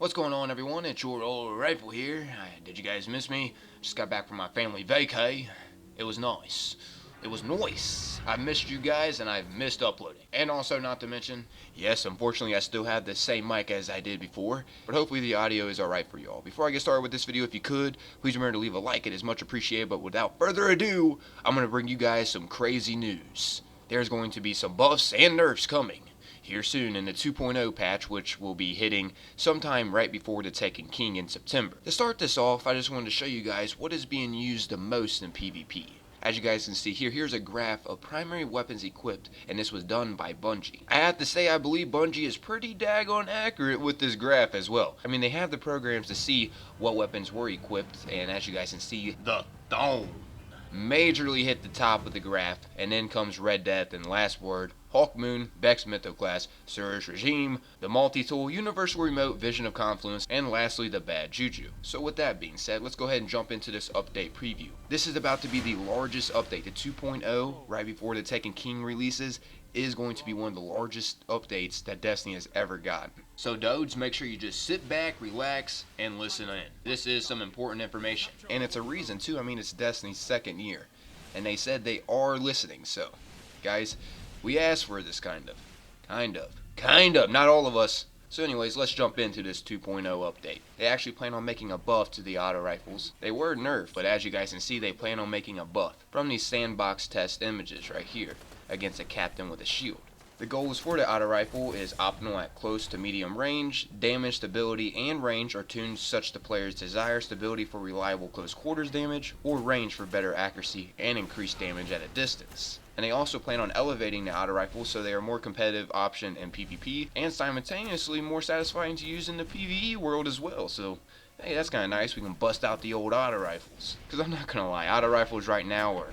What's going on, everyone? It's your old rifle here. Did you guys miss me? Just got back from my family vacay. It was nice. It was nice. I missed you guys and I've missed uploading. And also, not to mention, yes, unfortunately I still have the same mic as I did before, but hopefully the audio is alright for y'all. Before I get started with this video, if you could, please remember to leave a like. It is much appreciated, but without further ado, I'm going to bring you guys some crazy news. There's going to be some buffs and nerfs coming here soon in the 2.0 patch, which will be hitting sometime right before the Taken King in September. To start this off, I just wanted to show you guys what is being used the most in PvP. As you guys can see here, here's a graph of primary weapons equipped, and this was done by Bungie. I have to say, I believe Bungie is pretty daggone accurate with this graph as well. I mean, they have the programs to see what weapons were equipped, and as you guys can see, the Thone majorly hit the top of the graph, and then comes Red Death and Last Word, Hawkmoon, Vex Mythoclast, Surge Regime, the Multi-Tool, Universal Remote, Vision of Confluence, and lastly the Bad Juju. So with that being said, let's go ahead and jump into this update preview. This is about to be the largest update. The 2.0, right before the Taken King releases, is going to be one of the largest updates that Destiny has ever gotten. So Dodes, make sure you just sit back, relax, and listen in. This is some important information. And it's a reason too. I mean, it's Destiny's second year. And they said they are listening. So, guys, we asked for this kind of. Not all of us. So anyways, let's jump into this 2.0 update. They actually plan on making a buff to the auto rifles. They were nerfed, but as you guys can see, they plan on making a buff from these sandbox test images right here against a captain with a shield. The goals for the auto rifle is optimal at close to medium range. Damage, stability, and range are tuned such the players desire stability for reliable close quarters damage, or range for better accuracy and increased damage at a distance. And they also plan on elevating the auto rifle so they are a more competitive option in PvP and simultaneously more satisfying to use in the PvE world as well. So hey, that's kind of nice. We can bust out the old auto rifles. Because I'm not going to lie, auto rifles right now are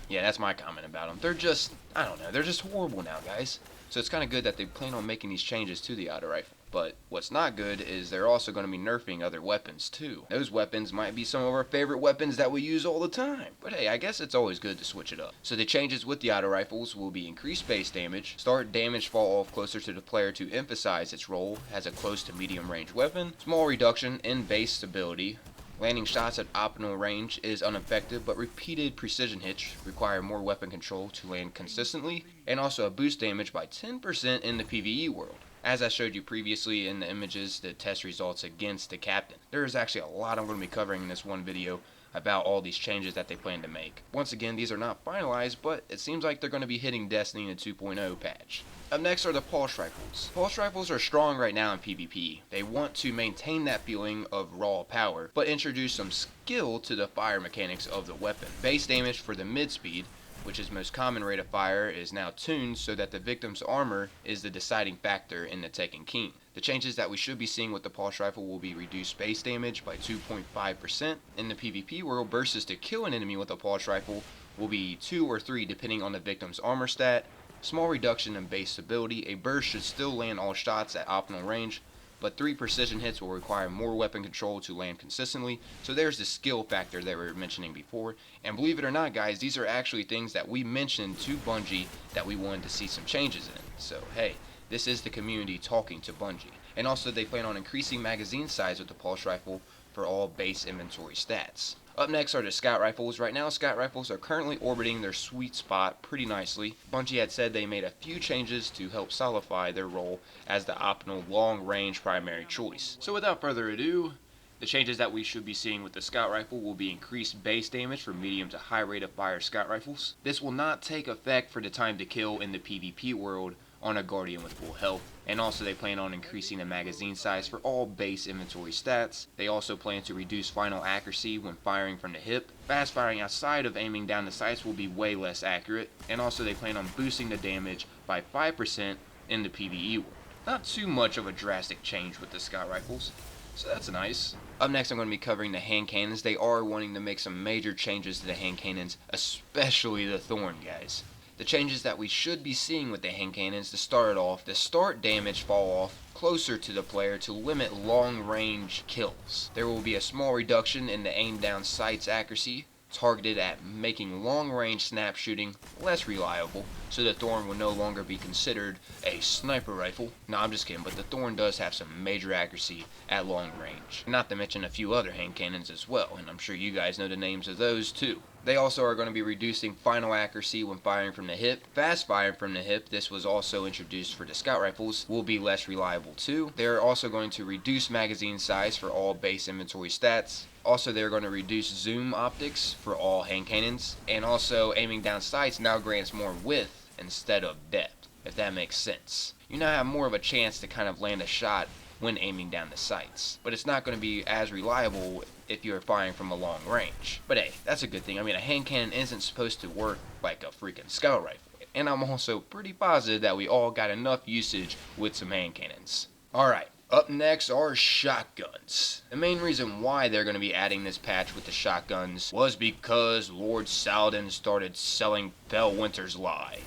yeah, that's my comment about them. They're just, I don't know, they're just horrible now, guys. So it's kind of good that they plan on making these changes to the auto rifle. But what's not good is they're also going to be nerfing other weapons too. Those weapons might be some of our favorite weapons that we use all the time. But hey, I guess it's always good to switch it up. So the changes with the auto rifles will be increased base damage, start damage fall off closer to the player to emphasize its role as a close to medium range weapon, small reduction in base stability. Landing shots at optimal range is unaffected, but repeated precision hits require more weapon control to land consistently, and also a boost damage by 10% in the PvE world. As I showed you previously in the images, the test results against the captain. There is actually a lot I'm going to be covering in this one video about all these changes that they plan to make. Once again, these are not finalized, but it seems like they're going to be hitting Destiny in the 2.0 patch. Up next are the pulse rifles. Pulse rifles are strong right now in PvP. They want to maintain that feeling of raw power, but introduce some skill to the fire mechanics of the weapon. Base damage for the mid speed, which is most common rate of fire, is now tuned so that the victim's armor is the deciding factor in the Taken King. The changes that we should be seeing with the pulse rifle will be reduced base damage by 2.5% in the PvP world versus to kill an enemy with a pulse rifle will be 2 or 3 depending on the victim's armor stat. Small reduction in base stability. A burst should still land all shots at optimal range, but 3 precision hits will require more weapon control to land consistently. So there's the skill factor that we were mentioning before. And believe it or not, guys, these are actually things that we mentioned to Bungie that we wanted to see some changes in. So hey, this is the community talking to Bungie. And also they plan on increasing magazine size with the pulse rifle for all base inventory stats. Up next are the scout rifles. Right now, scout rifles are currently orbiting their sweet spot pretty nicely. Bungie had said they made a few changes to help solidify their role as the optimal long-range primary choice. So without further ado, the changes that we should be seeing with the scout rifle will be increased base damage for medium to high rate of fire scout rifles. This will not take effect for the time to kill in the PvP world on a guardian with full health, and also they plan on increasing the magazine size for all base inventory stats. They also plan to reduce final accuracy when firing from the hip. Fast firing outside of aiming down the sights will be way less accurate, and also they plan on boosting the damage by 5% in the PvE world. Not too much of a drastic change with the scout rifles, so that's nice. Up next, I'm going to be covering the hand cannons. They are wanting to make some major changes to the hand cannons, especially the Thorn, guys. The changes that we should be seeing with the hand cannons to start it off, the start damage fall off closer to the player to limit long range kills. There will be a small reduction in the aim down sights accuracy targeted at making long-range snap shooting less reliable, so the Thorn will no longer be considered a sniper rifle. No, I'm just kidding, but the Thorn does have some major accuracy at long range. Not to mention a few other hand cannons as well, and I'm sure you guys know the names of those too. They also are going to be reducing final accuracy when firing from the hip. Fast firing from the hip, this was also introduced for the scout rifles, will be less reliable too. They're also going to reduce magazine size for all base inventory stats. Also, they're going to reduce zoom optics for all hand cannons. And also, aiming down sights now grants more width instead of depth, if that makes sense. You now have more of a chance to kind of land a shot when aiming down the sights, but it's not going to be as reliable if you're firing from a long range. But hey, that's a good thing. I mean, a hand cannon isn't supposed to work like a freaking scout rifle. And I'm also pretty positive that we all got enough usage with some hand cannons. Alright, up next are shotguns. The main reason why they're going to be adding this patch with the shotguns was because Lord Saladin started selling Fellwinter's Lie.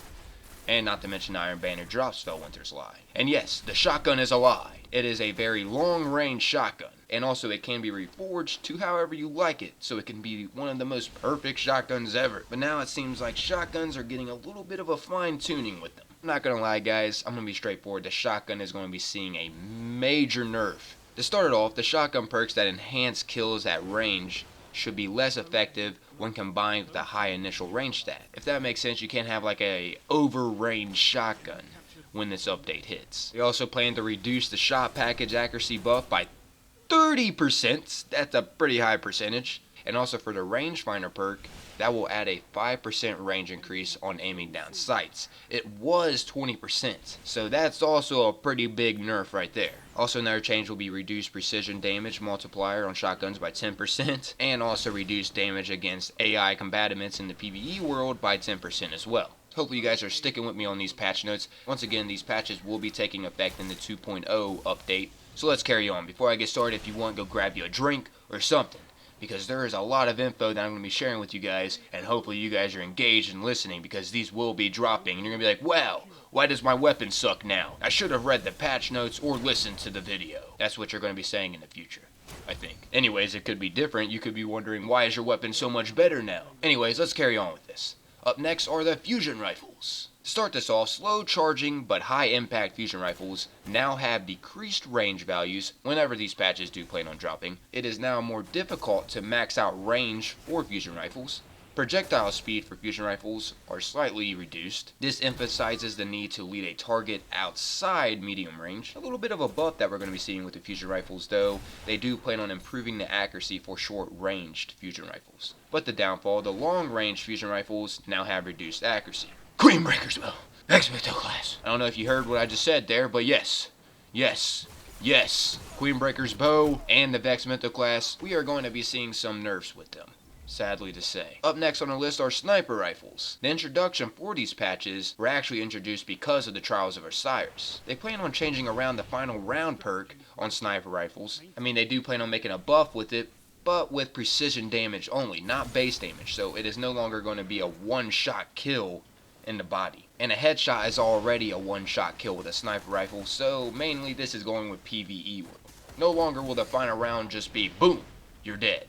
And not to mention Iron Banner drops Fellwinter's Lie. And yes, the shotgun is a lie. It is a very long-range shotgun. And also it can be reforged to however you like it, so it can be one of the most perfect shotguns ever. But now it seems like shotguns are getting a little bit of a fine-tuning with them. I'm not gonna lie guys, I'm gonna be straightforward. The shotgun is going to be seeing a major nerf. To start it off, the shotgun perks that enhance kills at range should be less effective when combined with a high initial range stat. If that makes sense, you can't have like a over-range shotgun when this update hits. They also plan to reduce the shot package accuracy buff by 30%. That's a pretty high percentage. And also for the rangefinder perk, that will add a 5% range increase on aiming down sights. It was 20%, so that's also a pretty big nerf right there. Also another change will be reduced precision damage multiplier on shotguns by 10%, and also reduce damage against AI combatiments in the PvE world by 10% as well. Hopefully you guys are sticking with me on these patch notes. Once again, these patches will be taking effect in the 2.0 update. So let's carry on. Before I get started, if you want, go grab you a drink or something, because there is a lot of info that I'm going to be sharing with you guys, and hopefully you guys are engaged and listening, because these will be dropping, and you're going to be like, wow, why does my weapon suck now? I should have read the patch notes or listened to the video. That's what you're going to be saying in the future, I think. Anyways, it could be different. You could be wondering, why is your weapon so much better now? Anyways, let's carry on with this. Up next are the fusion rifles. To start this off, slow charging but high impact fusion rifles now have decreased range values whenever these patches do plan on dropping. It is now more difficult to max out range for fusion rifles. Projectile speed for fusion rifles are slightly reduced. This emphasizes the need to lead a target outside medium range. A little bit of a buff that we're going to be seeing with the fusion rifles though. They do plan on improving the accuracy for short ranged fusion rifles. But the downfall, the long range fusion rifles now have reduced accuracy. Queen Breaker's Bow, X-Mytho class. I don't know if you heard what I just said there, but yes, Queen Breaker's Bow and the X-Mytho class, we are going to be seeing some nerfs with them, sadly to say. Up next on the list are sniper rifles. The introduction for these patches were actually introduced because of the Trials of Osiris. They plan on changing around the final round perk on sniper rifles. I mean, they do plan on making a buff with it, but with precision damage only, not base damage, so it is no longer going to be a one-shot kill in the body. And a headshot is already a one-shot kill with a sniper rifle, so mainly this is going with PvE world. No longer will the final round just be boom, you're dead.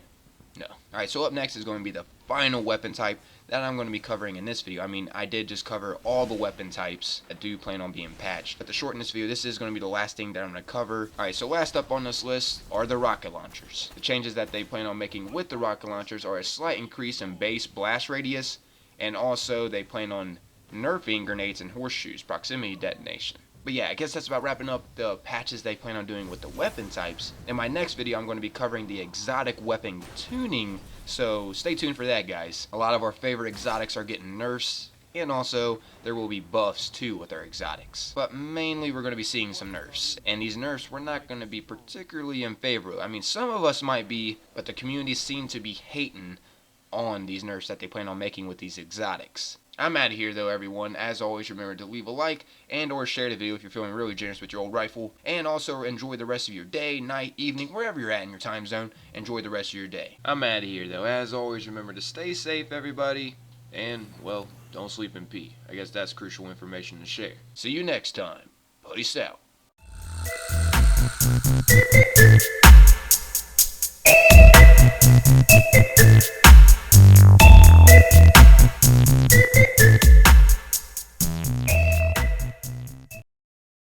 No. Alright, so up next is going to be the final weapon type that I'm going to be covering in this video. I mean, I did just cover all the weapon types that do plan on being patched. But to shorten this video, this is going to be the last thing that I'm going to cover. Alright, so last up on this list are the rocket launchers. The changes that they plan on making with the rocket launchers are a slight increase in base blast radius, and also they plan on nerfing grenades and horseshoes, proximity detonation. But yeah, I guess that's about wrapping up the patches they plan on doing with the weapon types. In my next video, I'm going to be covering the exotic weapon tuning, so stay tuned for that, guys. A lot of our favorite exotics are getting nerfs, and also there will be buffs too with our exotics. But mainly we're going to be seeing some nerfs, and these nerfs we're not going to be particularly in favor of. I mean, some of us might be, but the community seems to be hating on these nerfs that they plan on making with these exotics. I'm out of here though, everyone. As always, remember to leave a like and or share the video if you're feeling really generous with your old rifle. And also enjoy the rest of your day, night, evening, wherever you're at in your time zone. Enjoy the rest of your day. I'm out of here though. As always, remember to stay safe, everybody. And, well, don't sleep in pee. I guess that's crucial information to share. See you next time. Peace out.